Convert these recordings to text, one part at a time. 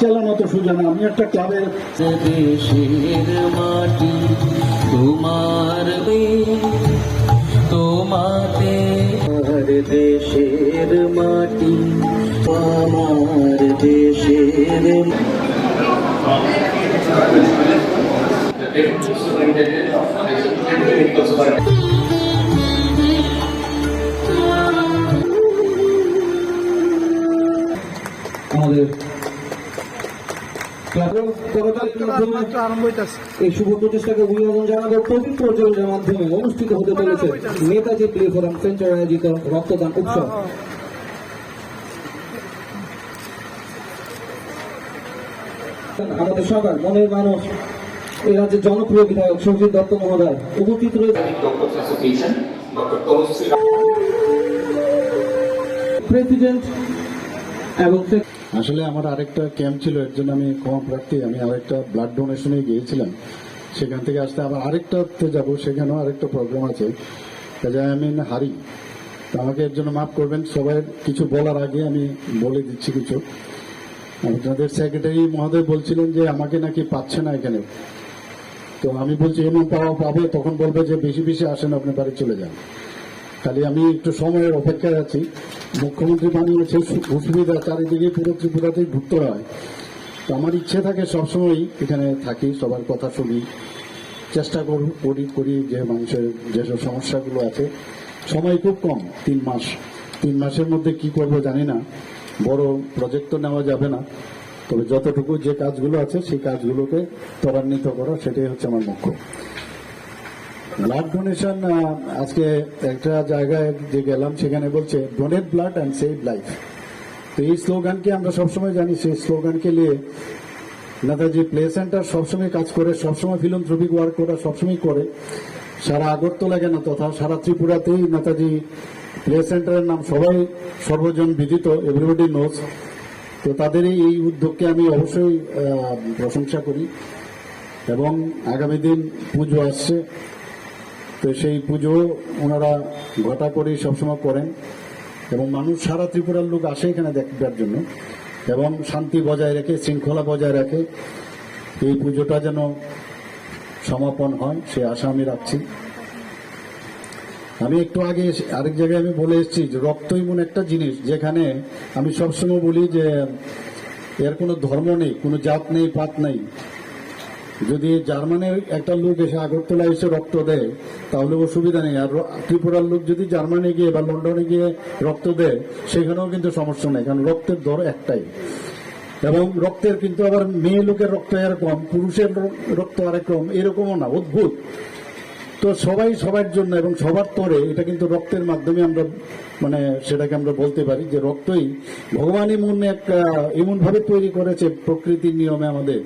চালানো তো সোজা না। আমি একটা ক্লাবের দেশের মাটি তোমার তোমাতে দেশের মাটি আমার দেশের আমাদের এই শুভ প্রতিষ্ঠাকে অভিনন্দন জানানোর পবিত্র জলের মাধ্যমে অনুষ্ঠিত হতে চলেছে নেতাজি প্লে ফোরাম সেন্টার আয়োজিত রক্তদান উৎসব। আমাদের সবার মনের মানুষ এই রাজ্যের জনপ্রিয় বিধায়ক সঞ্জিত দত্ত মহোদয় উপস্থিত রয়েছে। প্রেসিডেন্ট এবং আসলে আমার আরেকটা ক্যাম্প ছিল, এর জন্য আমি কম প্রার্থী, আমি আরেকটা ব্লাড ডোনেশনে গিয়েছিলাম, সেখান থেকে আসতে আবার আরেকটাতে যাব, সেখানেও আরেকটা প্রোগ্রাম আছে, কাজে আমি হারি, তো আমাকে এর জন্য মাফ করবেন। সবাই কিছু বলার আগে আমি বলে দিচ্ছি কিছু। আপনাদের সেক্রেটারি মহোদয় বলছিলেন যে আমাকে নাকি পাচ্ছে না এখানে, তো আমি বলছি এমন পাবে, তখন বলবে যে বেশি বেশি আসেন, আপনি বাড়ি চলে যান। খালি আমি একটু সময়ের অপেক্ষায় আছি। মুখ্যমন্ত্রী বানিয়েছে অসুবিধা, চারিদিকে পুরো ত্রিপুরাতেই ঘুরতে হয়, তো আমার ইচ্ছে থাকে সবসময় এখানে থাকি, সবার কথা শুনি, চেষ্টা করি যে মানুষের যেসব সমস্যাগুলো আছে। সময় খুব কম, 3 মাস, 3 মাসের মধ্যে কি করব জানি না, বড় প্রজেক্ট তো নেওয়া যাবে না, তবে যতটুকু যে কাজগুলো আছে সেই কাজগুলোকে ত্বরান্বিত করা, সেটাই হচ্ছে আমার লক্ষ্য। ব্লাড ডোনেশন, আজকে একটা জায়গায় যে গেলাম সেখানে বলছে donate blood and save life, তো এই স্লোগানকে আমরা সবসময় জানি, সেই স্লোগানকে নিয়ে নেতাজি প্লে সেন্টার সবসময় কাজ করে, সবসময় ফিলান্থ্রপিক ওয়ার্ক ওরা সবসময় করে, সারা আগরতলা কেন তথা সারা ত্রিপুরাতেই নেতাজি প্লে সেন্টারের নাম সবাই সর্বজন বিদিত, এভরিবডি নোজ। তো তাদের এই উদ্যোগকে আমি অবশ্যই প্রশংসা করি, এবং আগামী দিন পুজো আসছে, তো সেই পুজো ওনারা ঘটা করে সবসময় করেন, এবং মানুষ সারা ত্রিপুরার লোক আসে এখানে দেখবার জন্য, এবং শান্তি বজায় রেখে, শৃঙ্খলা বজায় রাখে এই পুজোটা যেন সমাপন হয়, সে আশা আমি রাখছি। আমি একটু আগে আরেক জায়গায় আমি বলে এসেছি যে রক্ত এমন একটা জিনিস যেখানে আমি সবসময় বলি যে এর কোনো ধর্ম নেই, কোনো জাত নেই, পাত নেই। যদি জার্মানির একটা লোক এসে আগরতলা এসে রক্ত দেয় তাহলে অসুবিধা নেই, আর ত্রিপুরার লোক যদি জার্মানি গিয়ে বা লন্ডনে গিয়ে রক্ত দেয় সেখানেও কিন্তু সমস্যা নেই, কারণ রক্তের দর একটাই। এবং রক্তের কিন্তু আবার মেয়ে লোকের রক্ত এরকম, পুরুষের রক্ত আরেকরকম, এরকমও না, অদ্ভুত। তো সবাই সবার জন্য এবং সবার তরে, এটা কিন্তু রক্তের মাধ্যমে আমরা সেটাকে আমরা বলতে পারি যে রক্তই ভগবান এমন ভাবে তৈরি করেছে প্রকৃতির নিয়মে আমাদের,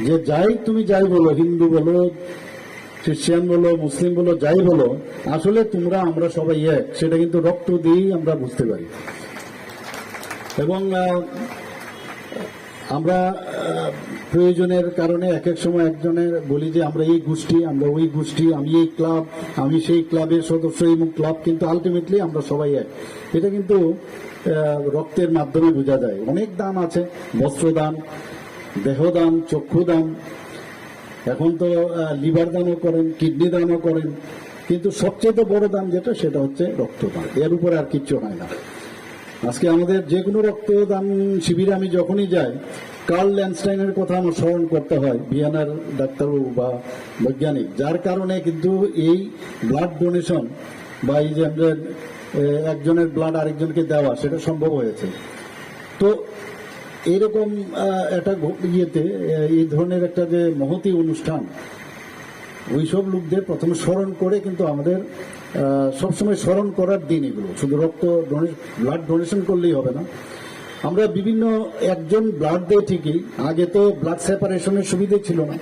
যে তুমি যাই বলো, হিন্দু বলো, খ্রিস্টান বলো, মুসলিম বলো, যাই বলো, আসলে আমরা সবাই এক, সেটা কিন্তু রক্ত দিয়েই আমরা বুঝতে পারি। এবং আমরা প্রয়োজনের কারণে এক এক সময় একজনের বলি যে আমরা এই গোষ্ঠী, আমরা ওই গোষ্ঠী, আমি এই ক্লাব, আমি সেই ক্লাবের সদস্য, এই ক্লাব, কিন্তু আলটিমেটলি আমরা সবাই এক। এটা কিন্তু রক্তের মাধ্যমে বোঝা যায়। অনেক দান আছে, বস্ত্রদান, দেহদান, চক্ষুদান, এখন তো লিভার দানও করেন, কিডনি দানও করেন, কিন্তু সবচেয়ে বড় দান যেটা, সেটা হচ্ছে রক্তদান। এর উপরে আর কিচ্ছু হয় না। আজকে আমাদের যে কোনো রক্তদান শিবিরে আমি যখনই যাই, কার্ল ল্যান্ডস্টাইনের কথা আমার স্মরণ করতে হয়, ভিয়েনার ডাক্তারবাবু বা বৈজ্ঞানিক, যার কারণে কিন্তু এই ব্লাড ডোনেশন বা এই যে আমরা একজনের ব্লাড আরেকজনকে দেওয়া, সেটা সম্ভব হয়েছে। তো এইরকম একটা ইয়েতে এই ধরনের একটা যে মহতি অনুষ্ঠান, ওইসব লোকদের প্রথমে স্মরণ করে কিন্তু আমাদের সবসময় স্মরণ করার দিন এগুলো। শুধু ব্লাড ডোনেশন করলেই হবে না, আমরা বিভিন্ন একজন ব্লাড দেয় ঠিকই, আগে তো ব্লাড সেপারেশনের সুবিধা ছিল না,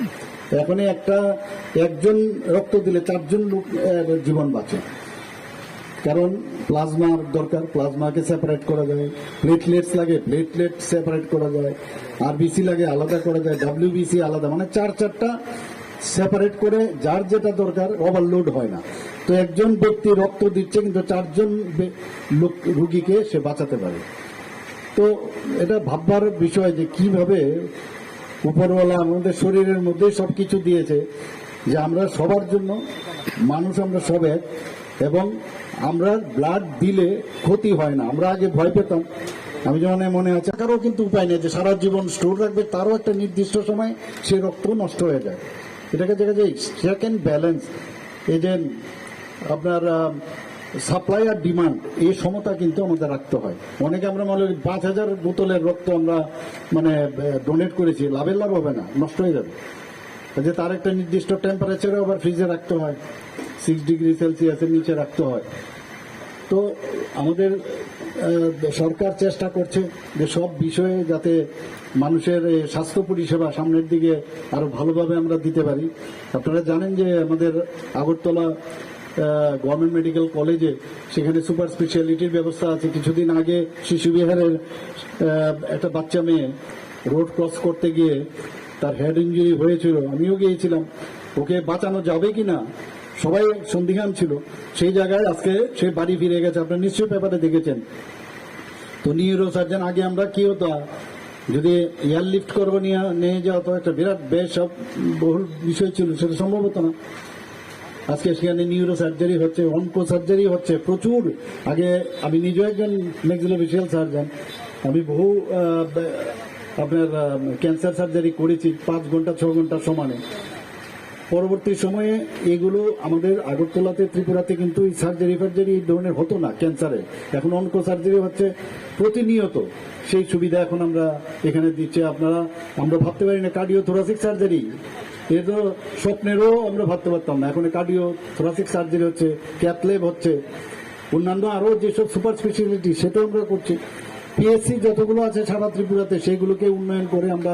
এখন একজন রক্ত দিলে 4 জন লোক জীবন বাঁচে। কারণ প্লাজমার দরকার, প্লাজমাকে সেপারেট করা যায়, প্লেটলেটস লাগে, প্লেটলেট সেপারেট করা যায়, আরবিসি লাগে আলাদা করা যায়, ডাব্লিউবিসি আলাদা, মানে 4টা সেপারেট করে যার যেটা দরকার, ওভারলোড হয় না। তো একজন ব্যক্তি রক্ত দিচ্ছে কিন্তু 4 জন রুগীকে সে বাঁচাতে পারে। তো এটা ভাববার বিষয় যে কিভাবে উপরওয়ালা আমাদের শরীরের মধ্যে সবকিছু দিয়েছে যে আমরা সবার জন্য মানুষ, আমরা সব এক, এবং আমরা ব্লাড দিলে ক্ষতি হয় না। আমরা আগে ভয় পেতাম, আমি যেমন মনে আছে, কারো কিন্তু উপায় নেই যে সারা জীবন স্টোর রাখবে, তারও একটা নির্দিষ্ট সময় সে রক্ত নষ্ট হয়ে যায়। এটাকে দেখা যায় সেকেন্ড ব্যালেন্স, এই যে আপনার সাপ্লাই আর ডিমান্ড, এই সমতা কিন্তু আমাদের রাখতে হয়। অনেকে আমরা মনে করি 5,000 বোতলের রক্ত আমরা মানে ডোনেট করেছি, লাভের লাভ হবে না, নষ্ট হয়ে যাবে। যে তার একটা নির্দিষ্ট টেম্পারেচারে আবার ফ্রিজে রাখতে হয়, 6 ডিগ্রি সেলসিয়াসের নিচে রাখতে হয়। তো আমাদের সরকার চেষ্টা করছে যে সব বিষয়ে যাতে মানুষের স্বাস্থ্য পরিষেবা সামনের দিকে আরো ভালোভাবে আমরা দিতে পারি। আপনারা জানেন যে আমাদের আগরতলা গভর্নমেন্ট মেডিকেল কলেজে সেখানে সুপার স্পেশালিটির ব্যবস্থা আছে। কিছুদিন আগে শিশু বিহারের একটা বাচ্চা মেয়ে রোড ক্রস করতে গিয়ে তার হেড ইঞ্জুরি হয়েছিল, আমিও গিয়েছিলাম। ওকে বাঁচানো যাবে কিনা সবাই সন্দিহান ছিল। সেই জায়গায় আজকে সে বাড়ি ফিরে গেছে, আপনারা নিশ্চয়ই পেপারে দেখেছেন। তো নিউরো সার্জন, আগে আমরা কি হতো, যদি এয়ার লিফট করবো নিয়ে যাওয়া তো একটা বিরাট বহুল বিষয় ছিল, সেটা সম্ভব হতো না। আজকে সেখানে নিউরো সার্জারি হচ্ছে, অনকো সার্জারি হচ্ছে প্রচুর। আগে আমি নিজেও একজন ম্যাক্সিলোফেশিয়াল সার্জন, আমি বহু আপনার ক্যান্সার সার্জারি করেছি 5 ঘন্টা 6 ঘন্টা সমানে। পরবর্তী সময়ে এগুলো আমাদের আগরতলাতে, ত্রিপুরাতে কিন্তু এই সার্জারি এই ধরনের হতো না ক্যান্সারে। এখন অনকো সার্জারি হচ্ছে প্রতিনিয়ত, সেই সুবিধা এখন আমরা এখানে দিচ্ছে। আমরা ভাবতে পারি না কার্ডিও থোরাসিক সার্জারি, এ তো স্বপ্নেরও আমরা ভাবতে পারতাম না। এখন কার্ডিও থোরাসিক সার্জারি হচ্ছে, ক্যাথল্যাব হচ্ছে, অন্যান্য আরো যেসব সুপার স্পেশালিটি সেটাও আমরা করছি। পিএসসি যতগুলো আছে সারা ত্রিপুরাতে সেগুলোকে উন্নয়ন করে আমরা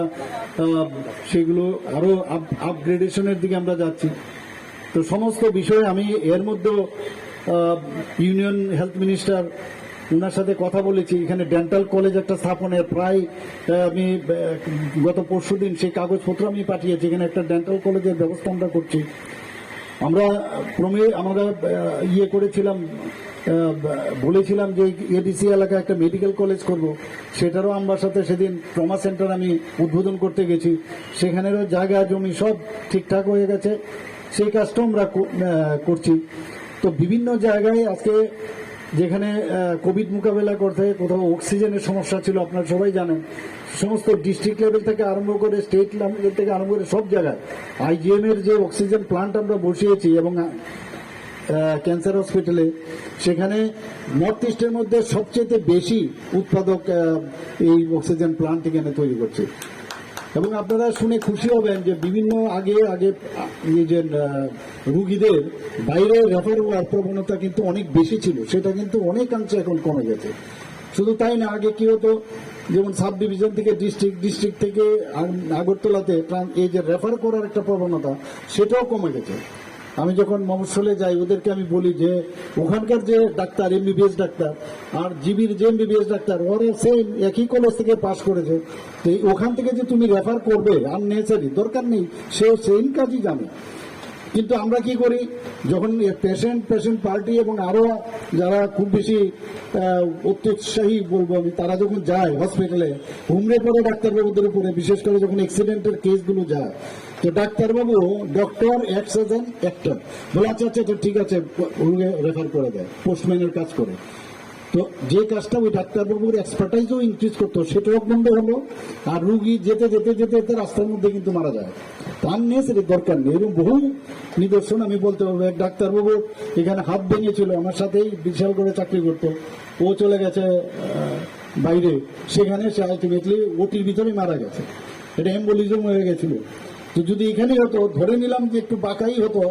সেগুলো আরো আপগ্রেডেশনের দিকে আমরা যাচ্ছি। তো সমস্ত বিষয়ে আমি এর মধ্যে ইউনিয়ন হেলথ মিনিস্টার ওনার সাথে কথা বলেছি। এখানে ডেন্টাল কলেজ একটা স্থাপনের প্রায় আমি গত পরশুদিন সেই কাগজপত্র আমি পাঠিয়েছি। এখানে একটা ডেন্টাল কলেজের ব্যবস্থা আমরা করছি। আমরা করেছিলাম, বলেছিলাম যে এডিসি এলাকায় একটা মেডিকেল কলেজ করব, সেটারও আমার সাথে সেদিন ট্রমা সেন্টার আমি উদ্বোধন করতে গেছি। সেখানেরও জায়গা জমি সব ঠিকঠাক হয়ে গেছে, সেই কাজটাও আমরা করছি। তো বিভিন্ন জায়গায় আজকে যেখানে কোভিড মোকাবেলা করতে কোথাও অক্সিজেনের সমস্যা ছিল, আপনারা সবাই জানেন, সমস্ত ডিস্ট্রিক্ট লেভেল থেকে আরম্ভ করে স্টেট লেভেল থেকে আরম্ভ করে সব জায়গায় আইজিএম এর যে অক্সিজেন প্লান্ট আমরা বসিয়েছি এবং ক্যান্সার হসপিটালে, সেখানে নর্থ ইস্টের মধ্যে সবচেয়ে বেশি উৎপাদক এই অক্সিজেন প্লান্ট এখানে তৈরি করছে। এবং আপনারা শুনে খুশি হবেন যে বিভিন্ন আগে এই যে রুগীদের বাইরে রেফার হওয়ার প্রবণতা কিন্তু অনেক বেশি ছিল, সেটা কিন্তু অনেকাংশে এখন কমে গেছে। শুধু তাই না, আগে কি হতো, যেমন সাব ডিভিশন থেকে ডিস্ট্রিক্ট থেকে আগরতলাতে এই যে রেফার করার একটা প্রবণতা, সেটাও কমে গেছে। আমি যখন মফস্বলে যাই ওদেরকে আমি বলি যে ওখানকার যে ডাক্তার এমবিবিএস ডাক্তার আর জিবির যে এমবিবিএস ডাক্তার, ওরা সেম একই কলেজ থেকে পাশ করেছে। তো ওখান থেকে যে তুমি রেফার করবে আননেসারি দরকার নেই, সেও সেম কাজই জানে। কিন্তু আমরা কি করি, যখন পেশেন্ট পার্টি এবং আরো যারা খুব বেশি অত্যুৎসাহী বলবো আমি, তারা যখন যায় হসপিটালে হুমড়ে পড়ে ডাক্তারবাবুদের উপরে, বিশেষ করে যখন অ্যাক্সিডেন্টের কেসগুলো যায়, তো ডাক্তারবাবু doctor acts as an actor, বলে আচ্ছা ঠিক আছে, রেফার করে দেয়, পোস্টম্যানের কাজ করে। তো যে কাজটা ওই ডাক্তারবাবুর এক্সপার্টাইজও ইনক্রিজ করতো, সেটাও বন্ধ হলো। আর রুগী যেতে রাস্তার মধ্যে কিন্তু মারা যায়। তার নিয়ে সেটা দরকার নেই। এরকম বহু নিদর্শন আমি বলতে পারবো। এক ডাক্তারবাবু এখানে হাত ভেঙেছিল, আমার সাথেই বিশাল করে চাকরি করতো, ও চলে গেছে বাইরে, সেখানে সে আলটিমেটলি ওটির ভিতরেই মারা গেছে। এটা এম্বোলিজম হয়ে গেছিল। তো যদি এখানেই হতো, ধরে নিলাম যে একটু বাঁকাই হতো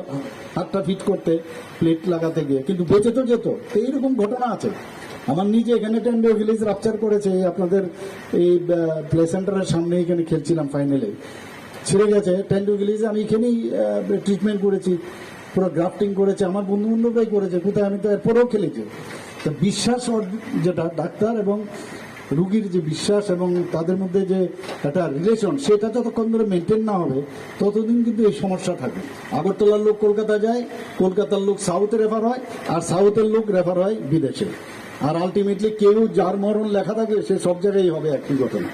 হাতটা ফিট করতে, প্লেট লাগাতে গিয়ে, কিন্তু বেঁচে তো যেত। তো এইরকম ঘটনা আছে। আমার নিজে এখানে টেন্ডো ভিলেজ রাপচার করেছে, আপনাদের এই প্লে সেন্টারের সামনে এখানে খেলছিলাম, ফাইনালে ছিঁড়ে গেছে টেন্ডো ভিলেজে। আমি এখানেই ট্রিটমেন্ট করেছি, পুরো গ্রাফটিং করেছে, আমার বন্ধু বান্ধবরাই করেছে, কোথায় আমি তো এরপরেও খেলেছি। তো বিশ্বাস যেটা ডাক্তার এবং রুগীর যে বিশ্বাস এবং তাদের মধ্যে যে একটা রিলেশন, সেটা যতক্ষণ ধরে মেনটেন না হবে ততদিন কিন্তু এই সমস্যা থাকে। আগরতলার লোক কলকাতা যায়, কলকাতার লোক সাউথে রেফার হয়, আর সাউথের লোক রেফার হয় বিদেশে। আর আলটিমেটলি কেউ যার মরণ লেখা থাকে সে সব জায়গায় হবে একই ঘটনা।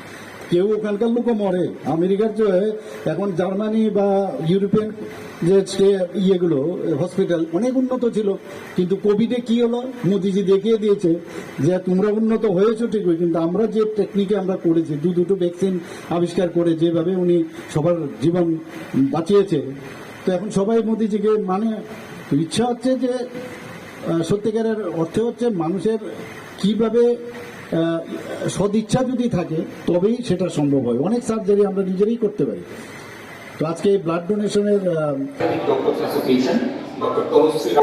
কেউ ওখানকার লোকও মরে। আমেরিকার যে এখন জার্মানি বা ইউরোপিয়ান যে ইয়েগুলো হসপিটাল অনেক উন্নত ছিল, কিন্তু কোভিডে কি হলো, মোদিজি দেখিয়ে দিয়েছে যে তোমরা উন্নত হয়েছো ঠিকই, কিন্তু আমরা যে টেকনিকে আমরা করেছি, দুটো ভ্যাকসিন আবিষ্কার করে যেভাবে উনি সবার জীবন বাঁচিয়েছে, তো এখন সবাই মোদিজিকে মানে ইচ্ছা হচ্ছে যে সত্যিকারের অর্থে হচ্ছে মানুষের কিভাবে সদিচ্ছা যদি থাকে তবেই সেটা সম্ভব হয়। অনেক সার্জারি আমরা নিজেরাই করতে পারি। তো আজকে এই blood ডোনেশনের Doctors Association, Dr. Tanushree